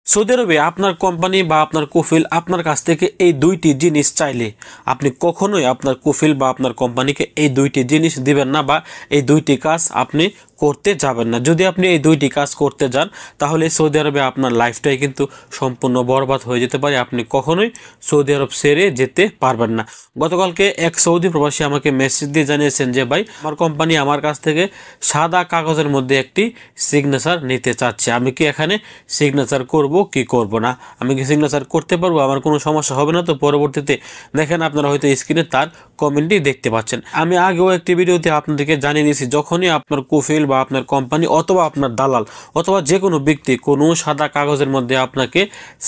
Saudi আরবে আপনার company বা আপনার কফিল আপনার কাছ থেকে এই দুইটি জিনিস চাইলে আপনি কখনোই আপনার কফিল বা আপনার কোম্পানিকে এই দুইটি জিনিস দিবেন না বা এই দুইটি কাজ আপনি করতে যাবেন না। যদি আপনি এই দুইটি কাজ করতে যান তাহলে সৌদি আরবে আপনার লাইফটাই কিন্তু সম্পূর্ণ বরবাদ হয়ে যেতে পারে। আপনি কখনোই সৌদি আরব ছেড়ে যেতে পারবেন না। গতকালকে এক সৌদি প্রবাসী আমাকে মেসেজ দিয়ে জানিয়েছেন যে ভাই, আমার কোম্পানি আমার কাছ থেকে সাদা কাগজের মধ্যে একটি সিগনেচার নিতে চাচ্ছে, আমি কি এখানে সিগনেচার করব কি করব না, আমি কি সিগনেচার করতে পারবো, আমার কোনো সমস্যা হবে না তো? পরবর্তীতে দেখেন আপনারা হয়তো স্ক্রিনে তার কমেন্টই দেখতে পাচ্ছেন। আমি আগেও একটি ভিডিওতে আপনাদেরকে জানিয়ে দিয়েছি, যখনই আপনার কফিল বা আপনার কোম্পানি অথবা আপনার দালাল অথবা যে কোনো ব্যক্তি কোনো সাদা কাগজের মধ্যে আপনাকে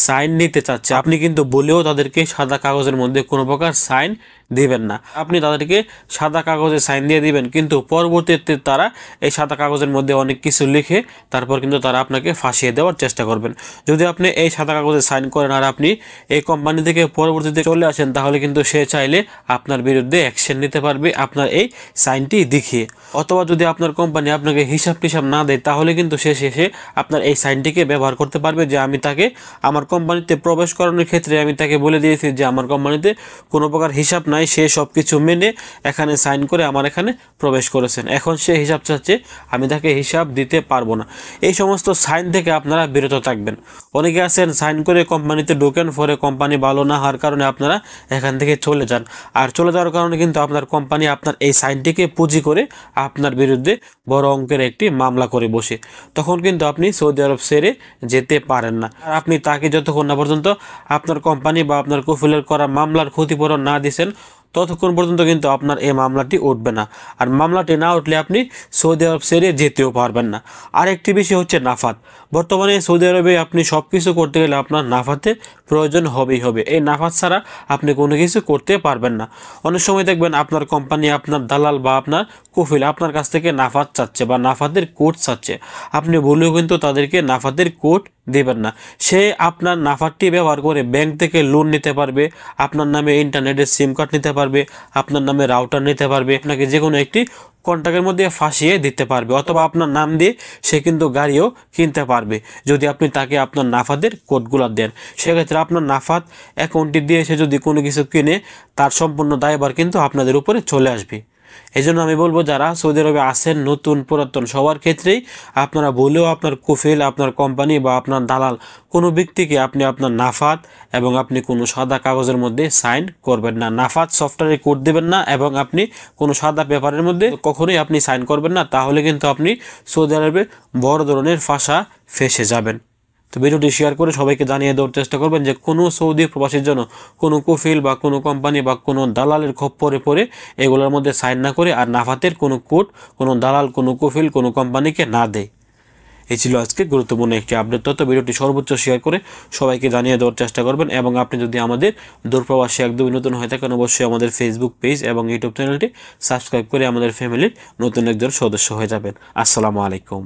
সাইন নিতে চাচ্ছে, আপনি কিন্তু বলেও তাদেরকে সাদা কাগজের মধ্যে কোনো প্রকার সাইন দিবেন না। আপনি তাদেরকে সাদা কাগজে সাইন দিয়ে দিবেন, কিন্তু পরবর্তীতে তারা এই সাদা কাগজের মধ্যে অনেক কিছু লিখে তারপর কিন্তু তারা আপনাকে ফাঁসিয়ে দেওয়ার চেষ্টা করবেন। যদি আপনি এই সাদা কাগজে সাইন করেন আর আপনি এই কোম্পানি থেকে পরবর্তীতে চলে আসেন, তাহলে কিন্তু সে চাইলে আপনার বিরুদ্ধে অ্যাকশন নিতে পারবে আপনার এই সাইনটি দেখিয়ে। অথবা যদি আপনার কোম্পানি আপনাকে হিসাব টিসাব না দেয়, তাহলে কিন্তু সে শেষে আপনার এই সাইনটিকে ব্যবহার করতে পারবে যে আমি তাকে আমার কোম্পানিতে প্রবেশ করানোর ক্ষেত্রে আমি তাকে বলে দিয়েছি যে আমার কোম্পানিতে কোনো প্রকার হিসাব নাই, সে সব কিছু মেনে এখানে সাইন করে আমার এখানে প্রবেশ করেছেন, এখন সে হিসাব চাচ্ছে, আমি তাকে হিসাব দিতে পারবো না। এই সমস্ত সাইন থেকে আপনারা বিরত থাকবেন। অনেকে আছেন সাইন করে কোম্পানিতে ঢোকেন, পরে কোম্পানি ভালো না হওয়ার কারণে আপনারা এখান থেকে চলে যান, আর চলে যাওয়ার কারণে কিন্তু আপনার কোম্পানি আপনার এই সাইনটিকে পুঁজি করে আপনার বিরুদ্ধে বড় অঙ্কের একটি মামলা করে বসে, তখন কিন্তু আপনি সৌদি আরব ছেড়ে যেতে পারেন না। আর আপনি তাকে যতক্ষণ না পর্যন্ত আপনার কোম্পানি বা আপনার কফিলের করা মামলার ক্ষতিপূরণ না দিচ্ছেন, ততক্ষণ পর্যন্ত কিন্তু আপনার এই মামলাটি উঠবে না। আর মামলাটি না উঠলে আপনি সৌদি আরব ছেড়ে যেতেও পারবেন না। আরেকটি বিষয় হচ্ছে নাফাত। বর্তমানে সৌদি আরবে আপনি সব কিছু করতে গেলে আপনার নাফাতের প্রয়োজন হবেই হবে। এই নাফাত ছাড়া আপনি কোনো কিছু করতে পারবেন না। অনেক সময় দেখবেন আপনার কোম্পানি, আপনার দালাল বা আপনার কফিল আপনার কাছ থেকে নাফাত চাচ্ছে বা নাফাতের কোড চাচ্ছে, আপনি বলেও কিন্তু তাদেরকে নাফাতের কোড দেবেন না। সে আপনার নাফাতটি ব্যবহার করে ব্যাংক থেকে লোন নিতে পারবে, আপনার নামে ইন্টারনেটের সিম কার্ড নিতে পারবে, আপনার নামে রাউটার নিতে পারবে, আপনাকে যে কোনো একটি কন্ট্রাক্টের মধ্যে ফাঁসিয়ে দিতে পারবে, অথবা আপনার নাম দিয়ে সে কিন্তু গাড়িও কিনতে পারবে যদি আপনি তাকে আপনার নাফাতের কোডগুলো দেন। সেক্ষেত্রে আপনার নাফাত অ্যাকাউন্টটি দিয়ে সে যদি কোনো কিছু কিনে, তার সম্পূর্ণ দায়ভার কিন্তু আপনাদের উপরে চলে আসবে। এই জন্য আমি বলবো, যারা সৌদি আরবে আসেন নতুন পুরাতন সবার ক্ষেত্রেই আপনারা বলেও আপনার কফিল, আপনার কোম্পানি বা আপনার দালাল কোনো ব্যক্তিকে আপনি আপনার নাফাত এবং আপনি কোনো সাদা কাগজের মধ্যে সাইন করবেন না। নাফাত সফটওয়্যারে কোড দেবেন না এবং আপনি কোনো সাদা পেপারের মধ্যে কখনোই আপনি সাইন করবেন না, তাহলে কিন্তু আপনি সৌদি আরবে বড় ধরনের ফাঁসা ফেঁসে যাবেন। তো ভিডিওটি শেয়ার করে সবাইকে জানিয়ে দেওয়ার চেষ্টা করবেন যে কোনো সৌদি প্রবাসীর জন্য কোনো কফিল বা কোনো কোম্পানি বা কোনো দালালের খপ্পরে পড়ে এগুলোর মধ্যে সাইন না করে আর নাফাতের কোনো কোড কোনো দালাল, কোনো কফিল, কোনো কোম্পানিকে না দেয়। এই ছিল আজকে গুরুত্বপূর্ণ একটি আপডেট তথ্য। ভিডিওটি সর্বোচ্চ শেয়ার করে সবাইকে জানিয়ে দেওয়ার চেষ্টা করবেন, এবং আপনি যদি আমাদের দূরপ্রবাসী একদমই নতুন হয়ে থাকেন, অবশ্যই আমাদের ফেসবুক পেজ এবং ইউটিউব চ্যানেলটি সাবস্ক্রাইব করে আমাদের ফ্যামিলির নতুন একজন সদস্য হয়ে যাবেন। আসসালামু আলাইকুম।